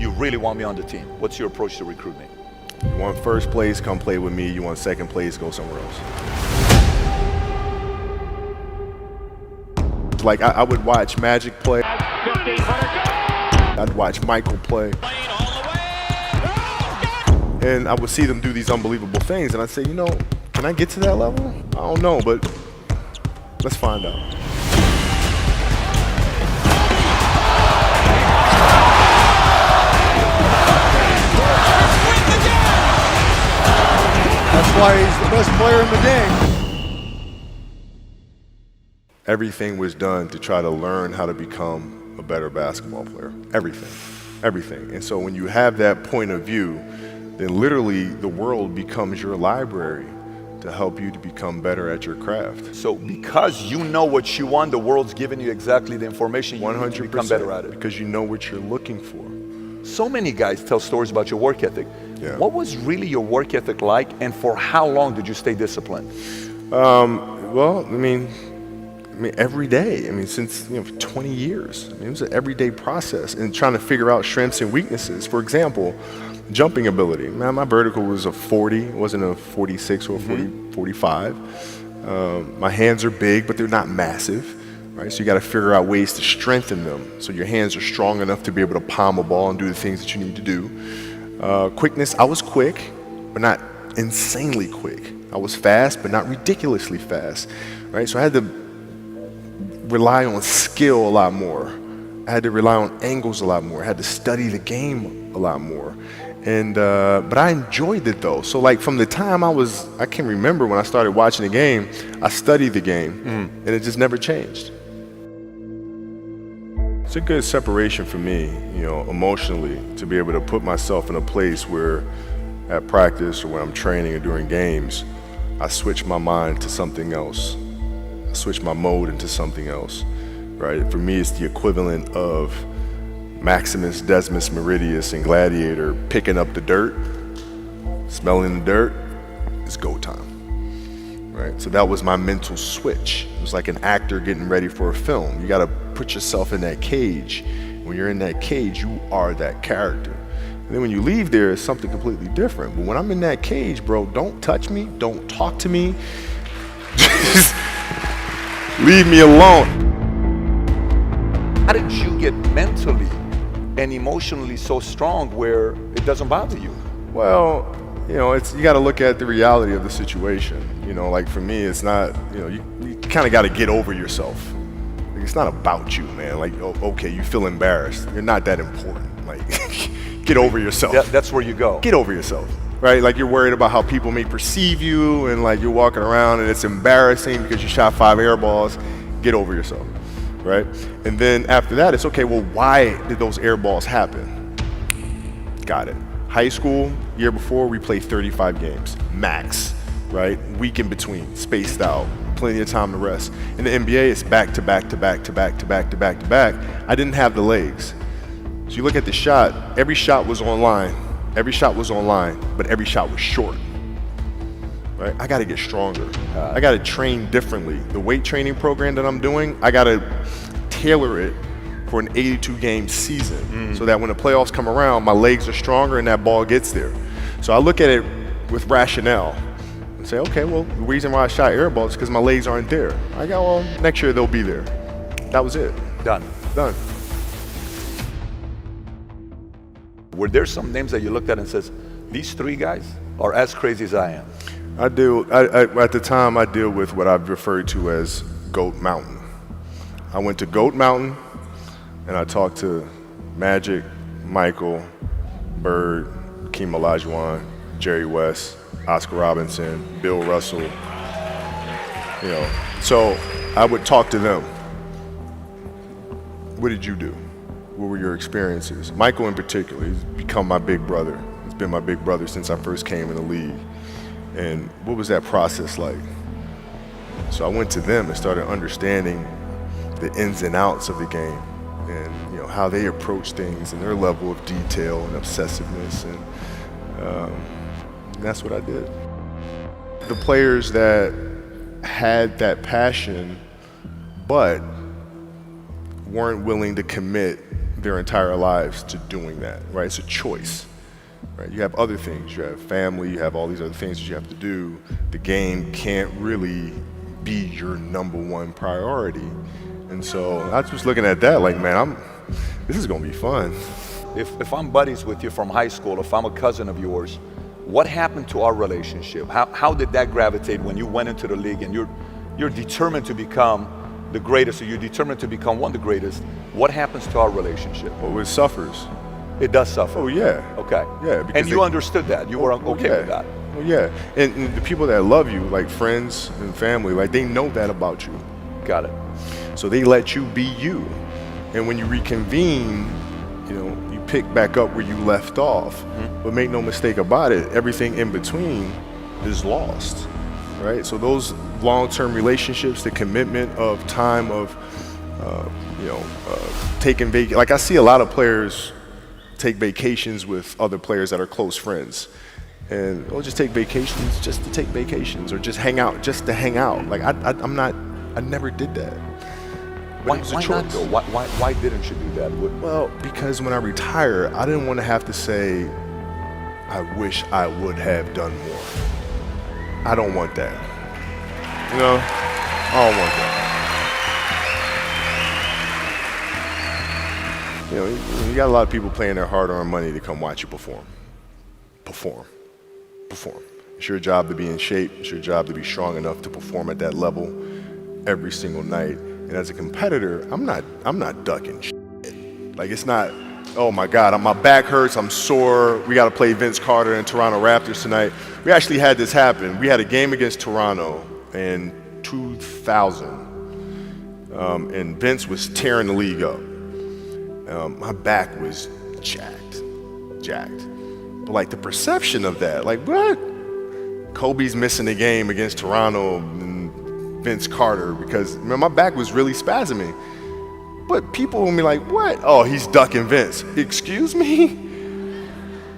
you really want me on the team. What's your approach to recruiting? You want first place, come play with me. You want second place, go somewhere else. Like I would watch Magic play. I'd watch Michael play. And I would see them do these unbelievable things, and I'd say, you know, can I get to that level? I don't know, but let's find out. That's why he's the best player in the game. Everything was done to try to learn how to become a better basketball player. Everything. And so when you have that point of view, then literally the world becomes your library to help you to become better at your craft. So because you know what you want, the world's giving you exactly the information you need to become better at it. Because you know what you're looking for. So many guys tell stories about your work ethic. Yeah. What was really your work ethic like, and for how long did you stay disciplined? Well, I mean, every day. I mean, since 20 years. I mean, it was an everyday process, and trying to figure out strengths and weaknesses. For example, jumping ability. Man, my vertical was a 40, it wasn't a 46 or a 45. My hands are big, but they're not massive. Right? So you got to figure out ways to strengthen them so your hands are strong enough to be able to palm a ball and do the things that you need to do. Quickness, I was quick, but not insanely quick. I was fast, but not ridiculously fast. Right? So I had to rely on skill a lot more. I had to rely on angles a lot more. I had to study the game a lot more. And but I enjoyed it though. So like from the time I can remember when I started watching the game, I studied the game, and it just never changed. It's a good separation for me, emotionally, to be able to put myself in a place where at practice or when I'm training or during games, I switch my mind to something else. I switch my mode into something else, right? For me, it's the equivalent of Maximus, Decimus, Meridius, and Gladiator picking up the dirt, smelling the dirt. It's go time, right? So that was my mental switch. It was like an actor getting ready for a film. You got to put yourself in that cage. When you're in that cage, you are that character. And then when you leave there, it's something completely different. But when I'm in that cage, bro, don't touch me, don't talk to me. Just leave me alone. How did you get mentally and emotionally so strong where it doesn't bother you? Well, you got to look at the reality of the situation. Like for me, it's not, you kind of got to get over yourself. Like, it's not about you, man. Like, okay, you feel embarrassed. You're not that important. Like, get over yourself. That's where you go. Get over yourself, right? Like you're worried about how people may perceive you, and like you're walking around and it's embarrassing because you shot 5 air balls. Get over yourself. Right? And then after that, it's okay, well, why did those air balls happen? Got it. High school, year before, we played 35 games, max, right? Week in between, spaced out, plenty of time to rest. In the NBA, it's back to back to back to back to back to back to back. I didn't have the legs. So you look at the shot, every shot was online, but every shot was short. Right? I got to get stronger. I got to train differently. The weight training program that I'm doing, I got to tailor it for an 82-game season so that when the playoffs come around, my legs are stronger and that ball gets there. So I look at it with rationale and say, okay, well, the reason why I shot air balls is because my legs aren't there. I go, well, next year they'll be there. That was it. Done. Were there some names that you looked at and says, these 3 guys are as crazy as I am? At the time, I deal with what I've referred to as Goat Mountain. I went to Goat Mountain, and I talked to Magic, Michael, Bird, Hakeem Olajuwon, Jerry West, Oscar Robinson, Bill Russell. So I would talk to them. What did you do? What were your experiences? Michael in particular, he's become my big brother. He's been my big brother since I first came in the league. And what was that process like? So I went to them and started understanding the ins and outs of the game, and how they approach things and their level of detail and obsessiveness, and that's what I did. The players that had that passion but weren't willing to commit their entire lives to doing that, right? It's a choice, right? You have other things. You have family. You have all these other things that you have to do. The game can't really be your number one priority. And so I was looking at that like, man, this is going to be fun. If I'm buddies with you from high school, if I'm a cousin of yours, what happened to our relationship? How did that gravitate when you went into the league and you're determined to become the greatest, or you're determined to become one of the greatest? What happens to our relationship? Well, it suffers. It does suffer. Oh, yeah. Okay. Yeah. And you understood that. You were okay yeah. with that. Well, yeah. And the people that love you, like friends and family, like they know that about you. Got it. So they let you be you. And when you reconvene, you pick back up where you left off. Mm-hmm. But make no mistake about it, everything in between is lost, right? So those long-term relationships, the commitment of time of, taking vacation. Like I see a lot of players take vacations with other players that are close friends. And they'll just take vacations just to take vacations, or just hang out just to hang out. Like I never did that. But it was a Why choice. not though? Why didn't you do that? Well, because when I retire, I didn't want to have to say, I wish I would have done more. I don't want that. I don't want that. You got a lot of people paying their hard-earned money to come watch you perform. Perform. It's your job to be in shape. It's your job to be strong enough to perform at that level every single night. And as a competitor, I'm not ducking shit. Like, it's not, oh my God, my back hurts, I'm sore, we got to play Vince Carter and Toronto Raptors tonight. We actually had this happen. We had a game against Toronto in 2000, and Vince was tearing the league up. My back was jacked. But like the perception of that, like what? Kobe's missing the game against Toronto and Vince Carter because my back was really spasming. But people will be like, what? Oh, he's ducking Vince. Excuse me?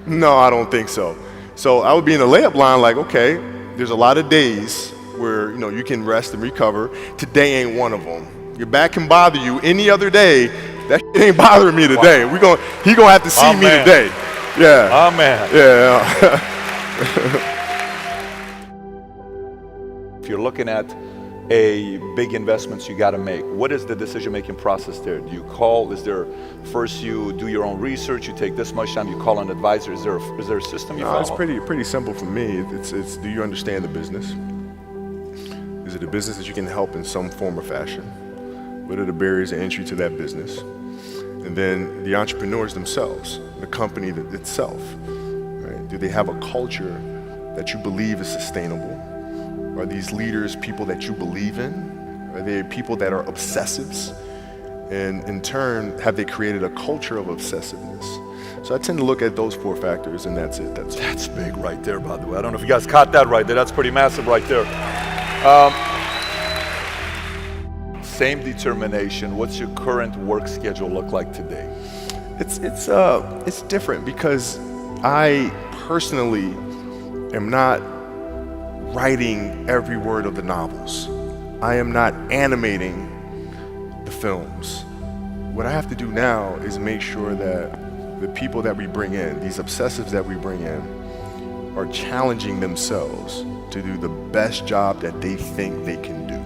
No, I don't think so. So I would be in the layup line like, okay, there's a lot of days where you can rest and recover. Today ain't one of them. Your back can bother you any other day. That shit ain't bothering me today. Wow. He gonna have to see me today. Yeah. Oh man. Yeah. If you're looking at a big investments you got to make, what is the decision-making process there? Do you call? Is there first you do your own research? You take this much time. You call an advisor. Is there a system you follow? It's pretty simple for me. It's do you understand the business? Is it a business that you can help in some form or fashion? What are the barriers of entry to that business? And then the entrepreneurs themselves, the company itself, right? Do they have a culture that you believe is sustainable? Are these leaders people that you believe in? Are they people that are obsessives? And in turn, have they created a culture of obsessiveness? So I tend to look at those 4 factors, and that's it. That's big right there, by the way. I don't know if you guys caught that right there. That's pretty massive right there. Same determination. What's your current work schedule look like today? It's different because I personally am not writing every word of the novels. I am not animating the films. What I have to do now is make sure that the people that we bring in, these obsessives that we bring in, are challenging themselves to do the best job that they think they can do.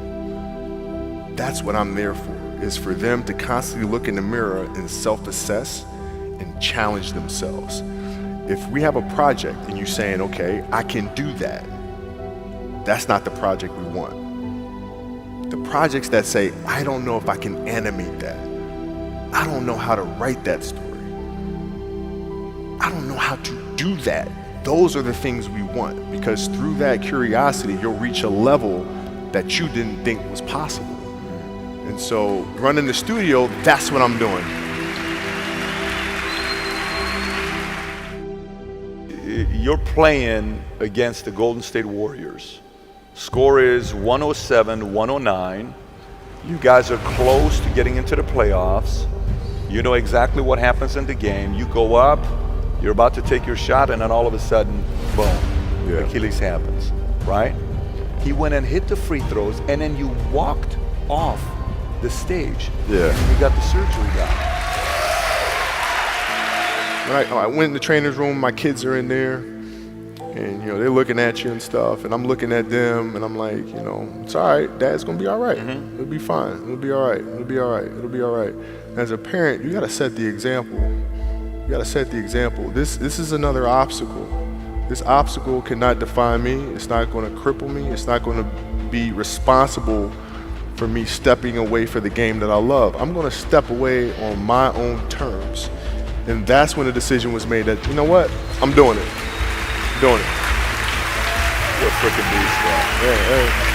That's what I'm there for, is for them to constantly look in the mirror and self-assess and challenge themselves. If we have a project and you're saying, okay, I can do that, that's not the project we want. The projects that say, I don't know if I can animate that. I don't know how to write that story. I don't know how to do that. Those are the things we want, because through that curiosity, you'll reach a level that you didn't think was possible. And so running the studio, that's what I'm doing. You're playing against the Golden State Warriors. Score is 107-109. You guys are close to getting into the playoffs. You know exactly what happens in the game. You go up, you're about to take your shot, and then all of a sudden, boom, Achilles happens, right? He went and hit the free throws, and then you walked off the stage. Yeah. And you got the surgery done. I went in the trainer's room, my kids are in there, and they're looking at you and stuff, and I'm looking at them, and I'm like, it's all right, Dad's gonna be all right. It'll be fine. It'll be all right. It'll be all right. It'll be all right. As a parent, you gotta set the example. You gotta set the example. This is another obstacle. This obstacle cannot define me. It's not gonna cripple me. It's not gonna be responsible for me stepping away for the game that I love. I'm gonna step away on my own terms. And that's when the decision was made that, you know what, I'm doing it. I'm doing it. You're a freaking beast, bro. Yeah,